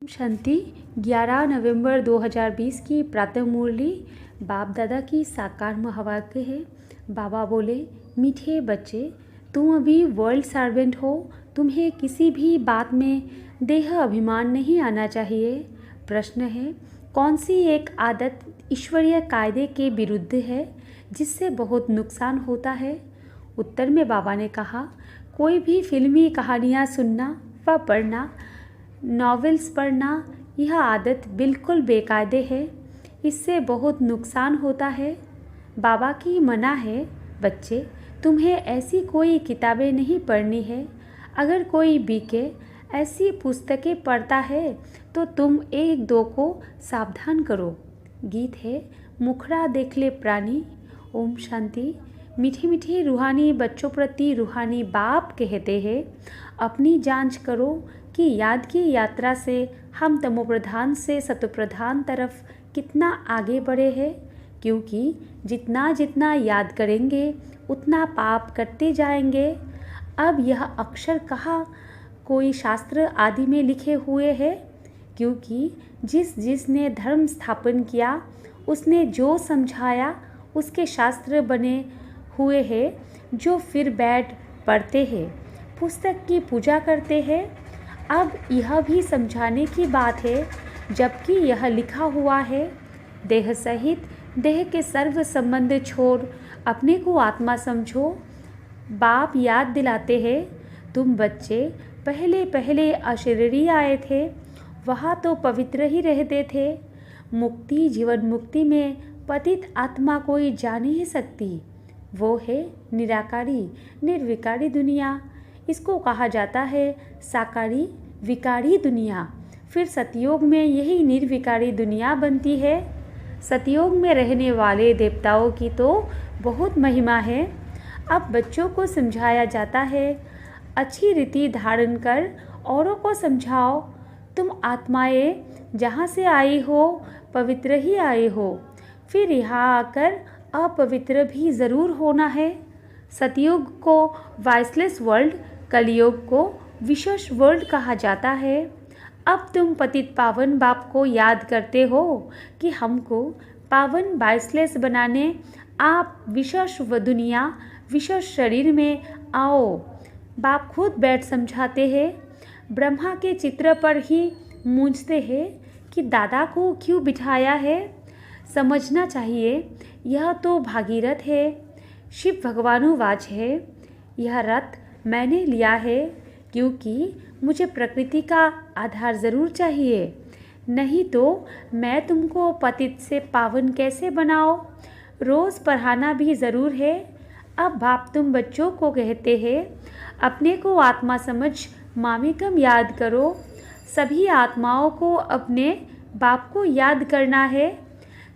शांति 11 नवंबर 2020 की प्रातः मुरली बाप दादा की साकार महावाक्य है। बाबा बोले, मीठे बच्चे, तुम अभी वर्ल्ड सर्वेंट हो। तुम्हें किसी भी बात में देह अभिमान नहीं आना चाहिए। प्रश्न है, कौन सी एक आदत ईश्वरीय कायदे के विरुद्ध है जिससे बहुत नुकसान होता है? उत्तर में बाबा ने कहा, कोई भी फिल्मी कहानियाँ सुनना व पढ़ना, नॉवेल्स पढ़ना, यह आदत बिल्कुल बेकायदे है। इससे बहुत नुकसान होता है। बाबा की मना है, बच्चे, तुम्हें ऐसी कोई किताबें नहीं पढ़नी है। अगर कोई बीके ऐसी पुस्तकें पढ़ता है तो तुम एक दो को सावधान करो। गीत है, मुखड़ा देख ले प्राणी। ओम शांति। मीठे मीठे रूहानी बच्चों प्रति रूहानी बाप कहते हैं, अपनी जांच करो कि याद की यात्रा से हम तमोप्रधान से सतोप्रधान तरफ कितना आगे बढ़े हैं, क्योंकि जितना जितना याद करेंगे उतना पाप करते जाएंगे। अब यह अक्षर कहाँ कोई शास्त्र आदि में लिखे हुए हैं, क्योंकि जिसने धर्म स्थापन किया उसने जो समझाया उसके शास्त्र बने हुए हैं, जो फिर बैठ पढ़ते हैं, पुस्तक की पूजा करते हैं। अब यह भी समझाने की बात है, जबकि यह लिखा हुआ है, देह सहित देह के सर्व संबंध छोड़ अपने को आत्मा समझो। बाप याद दिलाते हैं, तुम बच्चे पहले पहले अशरीरी आए थे, वहाँ तो पवित्र ही रहते थे। मुक्ति जीवन मुक्ति में पतित आत्मा कोई जा नहीं सकती। वो है निराकारी निर्विकारी दुनिया। इसको कहा जाता है साकारी विकारी दुनिया। फिर सतयुग में यही निर्विकारी दुनिया बनती है। सतयुग में रहने वाले देवताओं की तो बहुत महिमा है। अब बच्चों को समझाया जाता है, अच्छी रीति धारण कर औरों को समझाओ। तुम आत्माएं जहाँ से आई हो पवित्र ही आए हो, फिर यहाँ आकर अपवित्र भी ज़रूर होना है। सतयुग को वाइसलेस वर्ल्ड, कलयुग को विशेष वर्ल्ड कहा जाता है। अब तुम पतित पावन बाप को याद करते हो कि हमको पावन वाइसलेस बनाने आप विशेष दुनिया विशेष शरीर में आओ। बाप खुद बैठ समझाते हैं। ब्रह्मा के चित्र पर ही मूंझते हैं कि दादा को क्यों बिठाया है। समझना चाहिए, यह तो भागीरथ है। शिव भगवानुवाच है, यह रथ मैंने लिया है क्योंकि मुझे प्रकृति का आधार ज़रूर चाहिए, नहीं तो मैं तुमको पतित से पावन कैसे बनाओ। रोज़ पढ़ाना भी ज़रूर है। अब बाप तुम बच्चों को कहते हैं, अपने को आत्मा समझ मामिकम याद करो। सभी आत्माओं को अपने बाप को याद करना है।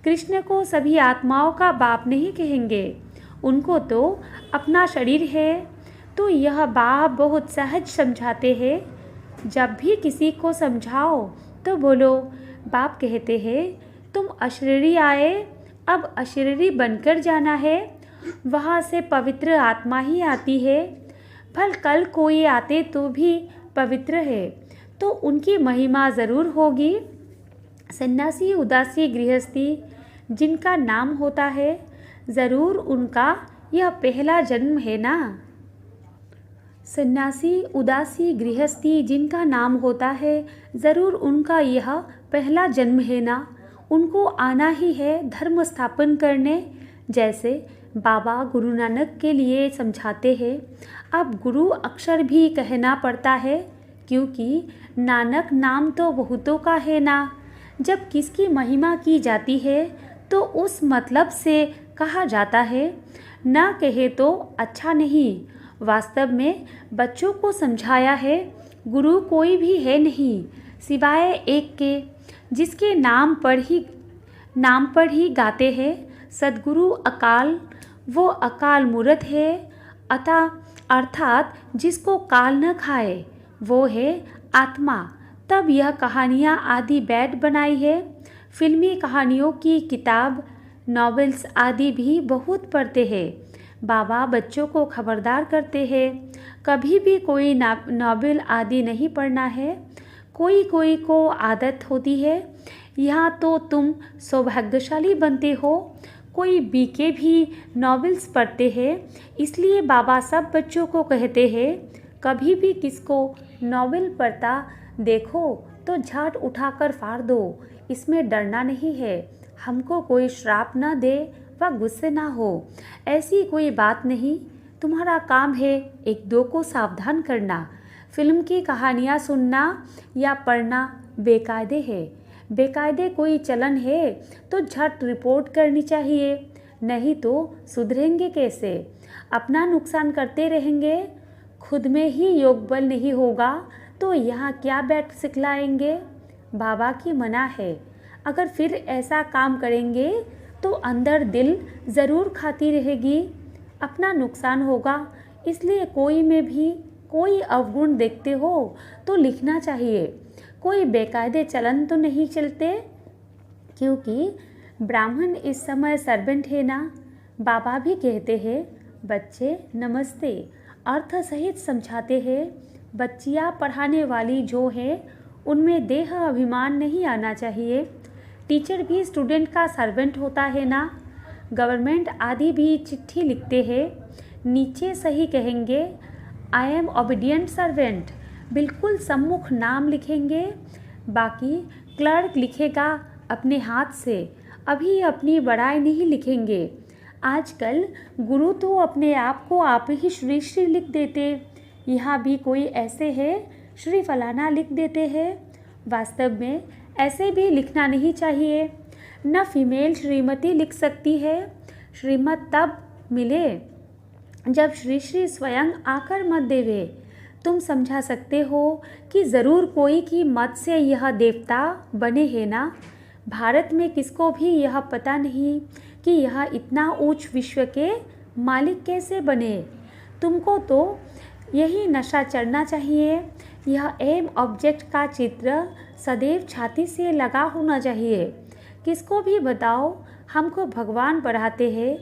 कृष्ण को सभी आत्माओं का बाप नहीं कहेंगे, उनको तो अपना शरीर है। तो यह बाप बहुत सहज समझाते हैं। जब भी किसी को समझाओ तो बोलो, बाप कहते हैं, तुम अशरीरी आए, अब अशरीरी बनकर जाना है। वहाँ से पवित्र आत्मा ही आती है। भल कल कोई आते तो भी पवित्र है, तो उनकी महिमा ज़रूर होगी। सन्यासी उदासी गृहस्थी जिनका नाम होता है, ज़रूर उनका यह पहला जन्म है ना। सन्यासी उदासी गृहस्थी जिनका नाम होता है, ज़रूर उनका यह पहला जन्म है ना। उनको आना ही है धर्म स्थापन करने। जैसे बाबा गुरु नानक के लिए समझाते हैं, अब गुरु अक्षर भी कहना पड़ता है, क्योंकि नानक नाम तो बहुतों का है ना। जब किसकी महिमा की जाती है तो उस मतलब से कहा जाता है, ना कहे तो अच्छा नहीं। वास्तव में बच्चों को समझाया है, गुरु कोई भी है नहीं सिवाय एक के, जिसके नाम पर ही गाते हैं। सदगुरु अकाल, वो अकाल मूर्त है। अर्थात जिसको काल न खाए वो है आत्मा। तब यह कहानियाँ आदि बैठ बनाई है। फिल्मी कहानियों की किताब नॉवेल्स आदि भी बहुत पढ़ते हैं। बाबा बच्चों को खबरदार करते हैं, कभी भी कोई नॉवेल आदि नहीं पढ़ना है। कोई कोई को आदत होती है। यहाँ तो तुम सौभाग्यशाली बनते हो। कोई बीके भी नॉवेल्स पढ़ते हैं, इसलिए बाबा सब बच्चों को कहते हैं कभी भी किसको नॉवेल पढ़ता देखो तो झट उठाकर फाड़ दो, इसमें डरना नहीं है। हमको कोई श्राप न दे व गुस्से ना हो, ऐसी कोई बात नहीं। तुम्हारा काम है एक दो को सावधान करना। फिल्म की कहानियाँ सुनना या पढ़ना बेकायदे है। बेकायदे कोई चलन है तो झट रिपोर्ट करनी चाहिए, नहीं तो सुधरेंगे कैसे? अपना नुकसान करते रहेंगे। खुद में ही योग बल नहीं होगा तो यहाँ क्या बैठ सिखलाएंगे? बाबा की मना है। अगर फिर ऐसा काम करेंगे तो अंदर दिल ज़रूर खाती रहेगी, अपना नुकसान होगा। इसलिए कोई में भी कोई अवगुण देखते हो तो लिखना चाहिए। कोई बेकायदे चलन तो नहीं चलते, क्योंकि ब्राह्मण इस समय सर्वेंट है ना। बाबा भी कहते हैं बच्चे नमस्ते अर्थ सहित समझाते हैं। बच्चियाँ पढ़ाने वाली जो है उनमें देह अभिमान नहीं आना चाहिए। टीचर भी स्टूडेंट का सर्वेंट होता है ना। गवर्नमेंट आदि भी चिट्ठी लिखते हैं, नीचे सही कहेंगे आई एम ओबीडियंट सर्वेंट, बिल्कुल सम्मुख नाम लिखेंगे। बाकी क्लर्क लिखेगा अपने हाथ से, अभी अपनी बड़ाई नहीं लिखेंगे। आजकल गुरु तो अपने आप को आप ही श्री श्री लिख देते। यहाँ भी कोई ऐसे है श्री फलाना लिख देते हैं। वास्तव में ऐसे भी लिखना नहीं चाहिए। न फीमेल श्रीमती लिख सकती है। श्रीमत तब मिले जब श्री श्री स्वयं आकर मत देवे। तुम समझा सकते हो कि ज़रूर कोई की मत से यह देवता बने हैं ना। भारत में किसको भी यह पता नहीं कि यह इतना ऊंच विश्व के मालिक कैसे बने। तुमको तो यही नशा चढ़ना चाहिए। यह एम ऑब्जेक्ट का चित्र सदैव छाती से लगा होना चाहिए। किसको भी बताओ हमको भगवान बढ़ाते हैं,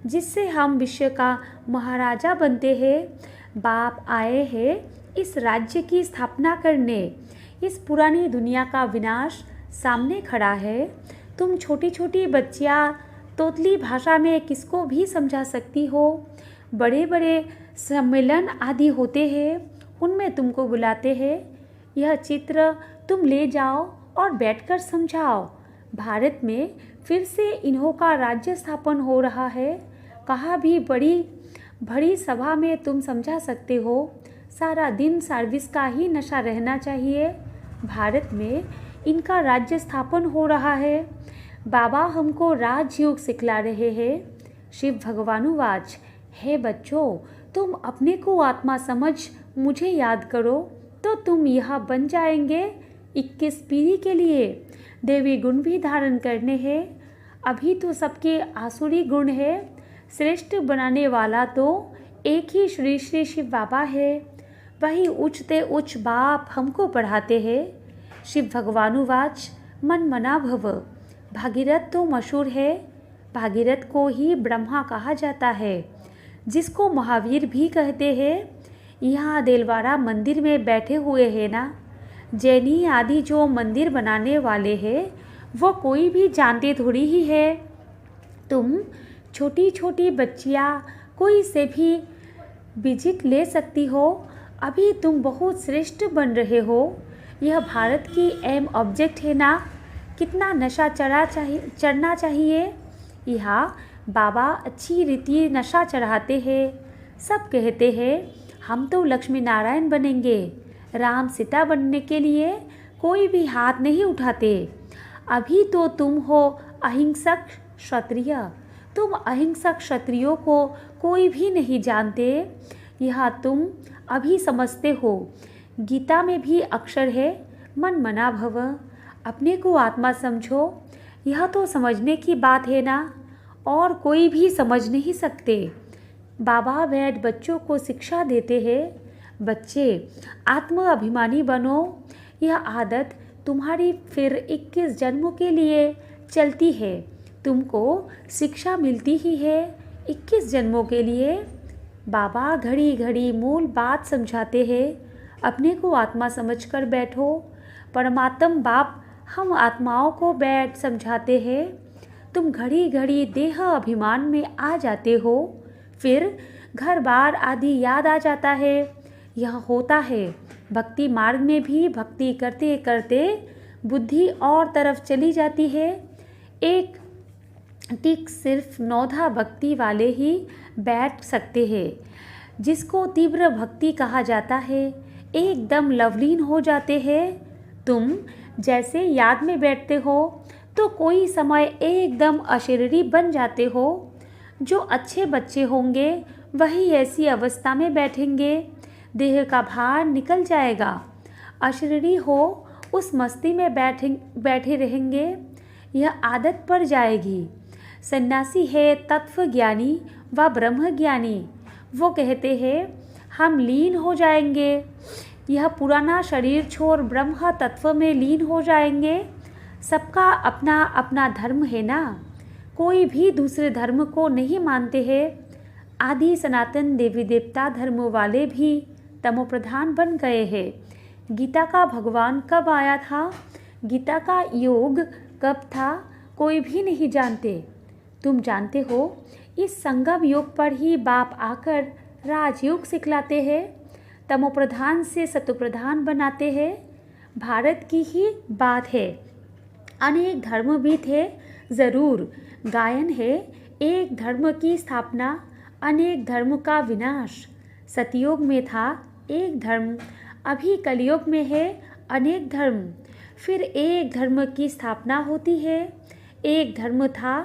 जिससे हम विश्व का महाराजा बनते हैं। बाप आए हैं इस राज्य की स्थापना करने। इस पुरानी दुनिया का विनाश सामने खड़ा है। तुम छोटी छोटी बच्चियाँ तोतली भाषा में किसको भी समझा सकती हो। बड़े बड़े सम्मेलन आदि होते हैं, उनमें तुमको बुलाते हैं। यह चित्र तुम ले जाओ और बैठकर समझाओ। भारत में फिर से इन्हों का राज्य स्थापन हो रहा है। कहाँ भी बड़ी भरी सभा में तुम समझा सकते हो। सारा दिन सर्विस का ही नशा रहना चाहिए। भारत में इनका राज्य स्थापन हो रहा है। बाबा हमको राजयोग सिखला रहे हैं। शिव भगवानुवाच, हे बच्चों, तुम अपने को आत्मा समझ मुझे याद करो तो तुम यह बन जाएंगे 21 पीढ़ी के लिए। देवी गुण भी धारण करने हैं। अभी तो सबके आसुरी गुण है। श्रेष्ठ बनाने वाला तो एक ही श्री श्री शिव बाबा है। वही उच्चते उच्च बाप हमको पढ़ाते हैं। शिव भगवानुवाच, मन मना भव। भागीरथ तो मशहूर है। भागीरथ को ही ब्रह्मा कहा जाता है, जिसको महावीर भी कहते हैं। यहाँ देलवाड़ा मंदिर में बैठे हुए हैं ना। जैनी आदि जो मंदिर बनाने वाले हैं वो कोई भी जानते थोड़ी ही है। तुम छोटी छोटी बच्चियाँ कोई से भी विजिट ले सकती हो। अभी तुम बहुत श्रेष्ठ बन रहे हो। यह भारत की एम ऑब्जेक्ट है ना। कितना नशा चढ़ना चाहिए। यहाँ बाबा अच्छी रीति नशा चढ़ाते हैं। सब कहते हैं हम तो लक्ष्मी नारायण बनेंगे। राम सीता बनने के लिए कोई भी हाथ नहीं उठाते। अभी तो तुम हो अहिंसक क्षत्रिय। तुम अहिंसक क्षत्रियों को कोई भी नहीं जानते। यह तुम अभी समझते हो। गीता में भी अक्षर है मन मना भव। अपने को आत्मा समझो। यह तो समझने की बात है ना, और कोई भी समझ नहीं सकते। बाबा बैठ बच्चों को शिक्षा देते हैं। बच्चे आत्म अभिमानी बनो। यह आदत तुम्हारी फिर 21 जन्मों के लिए चलती है। तुमको शिक्षा मिलती ही है 21 जन्मों के लिए। बाबा घड़ी घड़ी मूल बात समझाते हैं। अपने को आत्मा समझकर बैठो। परमात्म बाप हम आत्माओं को बैठ समझाते हैं। तुम घड़ी घड़ी देह अभिमान में आ जाते हो, फिर घर बार आदि याद आ जाता है। यह होता है भक्ति मार्ग में भी। भक्ति करते करते बुद्धि और तरफ चली जाती है। एक टिक सिर्फ नौधा भक्ति वाले ही बैठ सकते हैं, जिसको तीव्र भक्ति कहा जाता है। एकदम लवलीन हो जाते हैं। तुम जैसे याद में बैठते हो तो कोई समय एकदम अशरीरी बन जाते हो। जो अच्छे बच्चे होंगे वही ऐसी अवस्था में बैठेंगे। देह का भार निकल जाएगा। अशरीरी हो उस मस्ती में बैठे रहेंगे। यह आदत पड़ जाएगी। सन्यासी है तत्व ज्ञानी व ब्रह्म ज्ञानी। वो कहते हैं हम लीन हो जाएंगे। यह पुराना शरीर छोड़ ब्रह्म तत्व में लीन हो जाएंगे। सबका अपना अपना धर्म है ना, कोई भी दूसरे धर्म को नहीं मानते हैं। आदि सनातन देवी देवता धर्म वाले भी तमोप्रधान बन गए हैं। गीता का भगवान कब आया था, गीता का योग कब था, कोई भी नहीं जानते। तुम जानते हो इस संगम योग पर ही बाप आकर राजयोग सिखलाते हैं, तमोप्रधान से सतोप्रधान बनाते हैं। भारत की ही बात है। अनेक धर्म भी थे ज़रूर। गायन है एक धर्म की स्थापना, अनेक धर्म का विनाश। सतयुग में था एक धर्म, अभी कलयुग में है अनेक धर्म। फिर एक धर्म की स्थापना होती है। एक धर्म था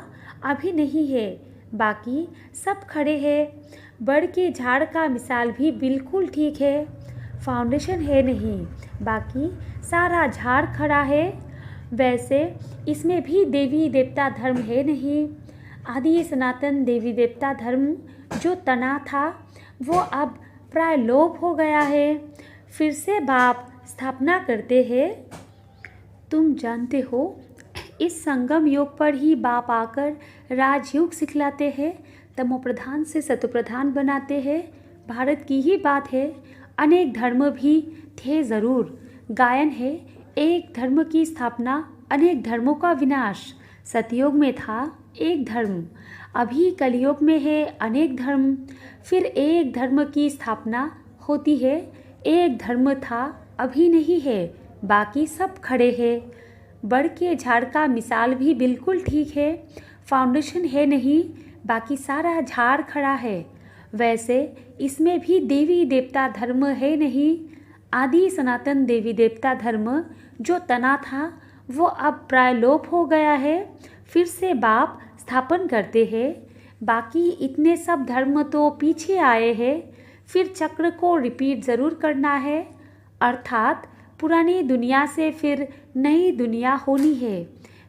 अभी नहीं है, बाकी सब खड़े हैं। बड़ के झाड़ का मिसाल भी बिल्कुल ठीक है। फाउंडेशन है नहीं, बाकी सारा झाड़ खड़ा है। वैसे इसमें भी देवी देवता धर्म है नहीं। आदि सनातन देवी देवता धर्म जो तना था वो अब प्राय लोप हो गया है। फिर से बाप स्थापना करते हैं। तुम जानते हो इस संगम योग पर ही बाप आकर राजयोग सिखलाते हैं, तमोप्रधान से सतोप्रधान बनाते हैं। भारत की ही बात है। अनेक धर्म भी थे ज़रूर। गायन है एक धर्म की स्थापना, अनेक धर्मों का विनाश। सतयुग में था एक धर्म, अभी कलयुग में है अनेक धर्म। फिर एक धर्म की स्थापना होती है। एक धर्म था अभी नहीं है, बाकी सब खड़े हैं। बड़ के झाड़ का मिसाल भी बिल्कुल ठीक है। फाउंडेशन है नहीं, बाकी सारा झाड़ खड़ा है। वैसे इसमें भी देवी देवता धर्म है नहीं। आदि सनातन देवी देवता धर्म जो तना था वो अब प्राय लोप हो गया है। फिर से बाप स्थापन करते हैं। बाकी इतने सब धर्म तो पीछे आए हैं। फिर चक्र को रिपीट ज़रूर करना है, अर्थात पुरानी दुनिया से फिर नई दुनिया होनी है।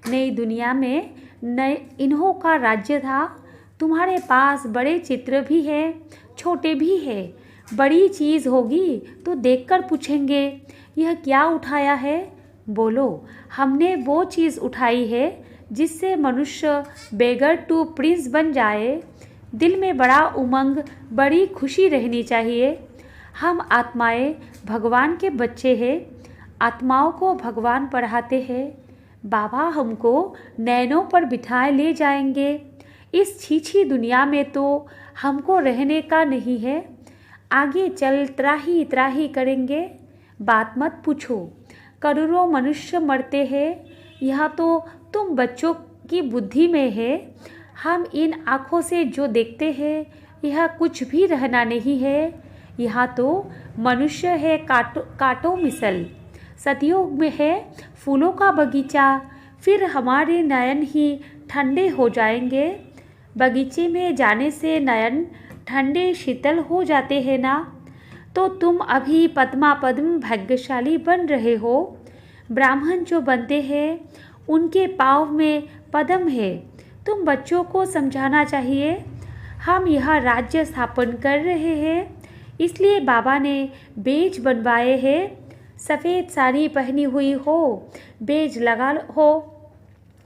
नई दुनिया में नए इन्हों का राज्य था। तुम्हारे पास बड़े चित्र भी है, छोटे भी है। बड़ी चीज़ होगी तो देखकर पूछेंगे यह क्या उठाया है। बोलो हमने वो चीज़ उठाई है जिससे मनुष्य बेगर टू प्रिंस बन जाए। दिल में बड़ा उमंग, बड़ी खुशी रहनी चाहिए। हम आत्माएं भगवान के बच्चे हैं। आत्माओं को भगवान पढ़ाते हैं। बाबा हमको नैनों पर बिठाए ले जाएंगे। इस छीछी दुनिया में तो हमको रहने का नहीं है। आगे चल त्राही त्राही करेंगे। बात मत पूछो, करोड़ों मनुष्य मरते हैं। यह तो तुम बच्चों की बुद्धि में है। हम इन आँखों से जो देखते हैं यह कुछ भी रहना नहीं है। यहाँ तो मनुष्य है कांटों मिसल। सतयुग में है फूलों का बगीचा। फिर हमारे नयन ही ठंडे हो जाएंगे। बगीचे में जाने से नयन ठंडे शीतल हो जाते हैं ना। तो तुम अभी पद्मा पद्म भाग्यशाली बन रहे हो। ब्राह्मण जो बनते हैं उनके पाँव में पद्म है। तुम बच्चों को समझाना चाहिए हम यह राज्य स्थापन कर रहे हैं, इसलिए बाबा ने बेज बनवाए हैं। सफ़ेद साड़ी पहनी हुई हो, बेज लगा हो,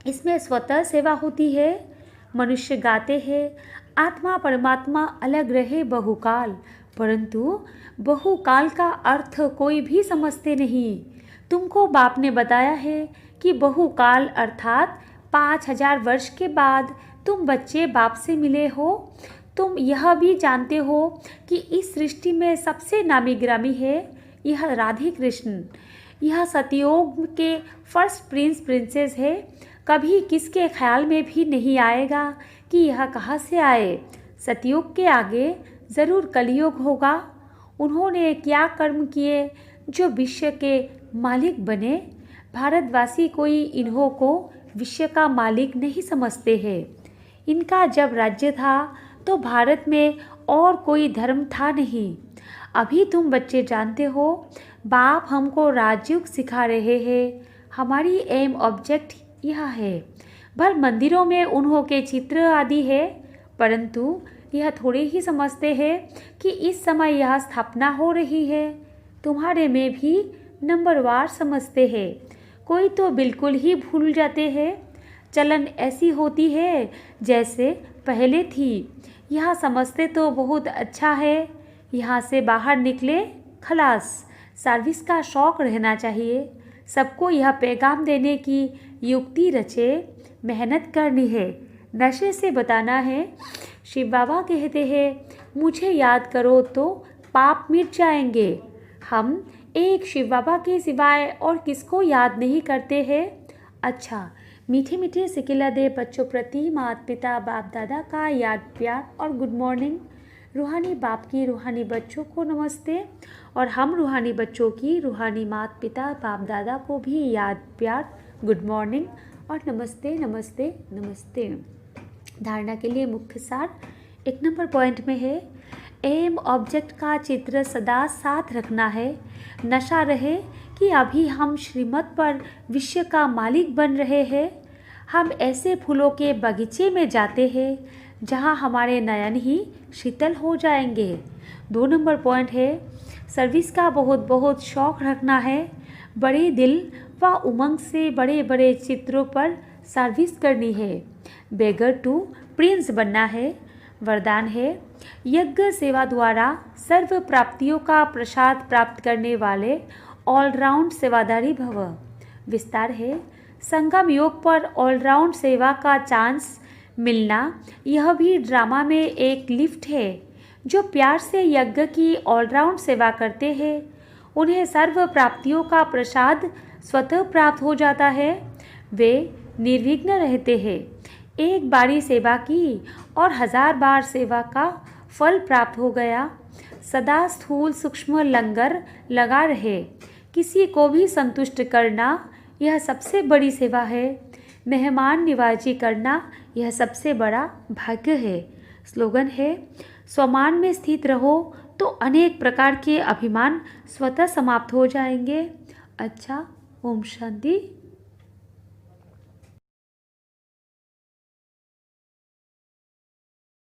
इसमें स्वतः सेवा होती है। मनुष्य गाते हैं आत्मा परमात्मा अलग रहे बहुकाल, परंतु बहुकाल का अर्थ कोई भी समझते नहीं। तुमको बाप ने बताया है कि बहुकाल अर्थात 5000 वर्ष के बाद तुम बच्चे बाप से मिले हो। तुम यह भी जानते हो कि इस सृष्टि में सबसे नामी गिरामी है यह राधे कृष्ण। यह सतयुग के फर्स्ट प्रिंस प्रिंसेस है। कभी किसके ख्याल में भी नहीं आएगा कि यह कहाँ से आए। सतयुग के आगे ज़रूर कलयुग होगा। उन्होंने क्या कर्म किए जो विश्व के मालिक बने। भारतवासी कोई इन्हों को विश्व का मालिक नहीं समझते हैं। इनका जब राज्य था तो भारत में और कोई धर्म था नहीं। अभी तुम बच्चे जानते हो बाप हमको राजयोग सिखा रहे हैं। हमारी एम ऑब्जेक्ट यह है। भर मंदिरों में उन्हों के चित्र आदि है, परंतु यह थोड़े ही समझते हैं कि इस समय यह स्थापना हो रही है। तुम्हारे में भी नंबरवार समझते हैं। कोई तो बिल्कुल ही भूल जाते हैं। चलन ऐसी होती है जैसे पहले थी। यह समझते तो बहुत अच्छा है। यहाँ से बाहर निकले खलास। सर्विस का शौक़ रहना चाहिए। सबको यह पैगाम देने की युक्ति रचे। मेहनत करनी है, नशे से बताना है। शिव बाबा कहते हैं मुझे याद करो तो पाप मिट जाएंगे। हम एक शिव बाबा के सिवाय और किसको याद नहीं करते हैं। अच्छा, मीठे मीठे सिकिला दे बच्चों प्रति माता पिता बाप दादा का याद प्यार और गुड मॉर्निंग। रूहानी बाप की रूहानी बच्चों को नमस्ते और हम रूहानी बच्चों की रूहानी माता पिता बाप दादा को भी याद प्यार गुड मॉर्निंग और नमस्ते नमस्ते नमस्ते। धारणा के लिए मुख्य सार 1 नंबर पॉइंट में है एम ऑब्जेक्ट का चित्र सदा साथ रखना है। नशा रहे कि अभी हम श्रीमत पर विश्व का मालिक बन रहे हैं। हम ऐसे फूलों के बगीचे में जाते हैं जहां हमारे नयन ही शीतल हो जाएंगे। 2 नंबर पॉइंट है सर्विस का बहुत बहुत शौक़ रखना है। बड़े दिल व उमंग से बड़े बड़े चित्रों पर सर्विस करनी है। बेगर टू प्रिंस बनना है। वरदान है यज्ञ सेवा द्वारा सर्व प्राप्तियों का प्रसाद प्राप्त करने वाले ऑलराउंड सेवादारी भव। विस्तार है संगम योग पर ऑलराउंड सेवा का चांस मिलना यह भी ड्रामा में एक लिफ्ट है। जो प्यार से यज्ञ की ऑलराउंड सेवा करते हैं उन्हें सर्व प्राप्तियों का प्रसाद स्वतः प्राप्त हो जाता है। वे निर्विघ्न रहते हैं। एक बारी सेवा की और 1000 बार सेवा का फल प्राप्त हो गया। सदा स्थूल सूक्ष्म लंगर लगा रहे। किसी को भी संतुष्ट करना यह सबसे बड़ी सेवा है। मेहमान निवाजी करना यह सबसे बड़ा भाग्य है। स्लोगन है स्वमान में स्थित रहो तो अनेक प्रकार के अभिमान स्वतः समाप्त हो जाएंगे। अच्छा, ओम शांति।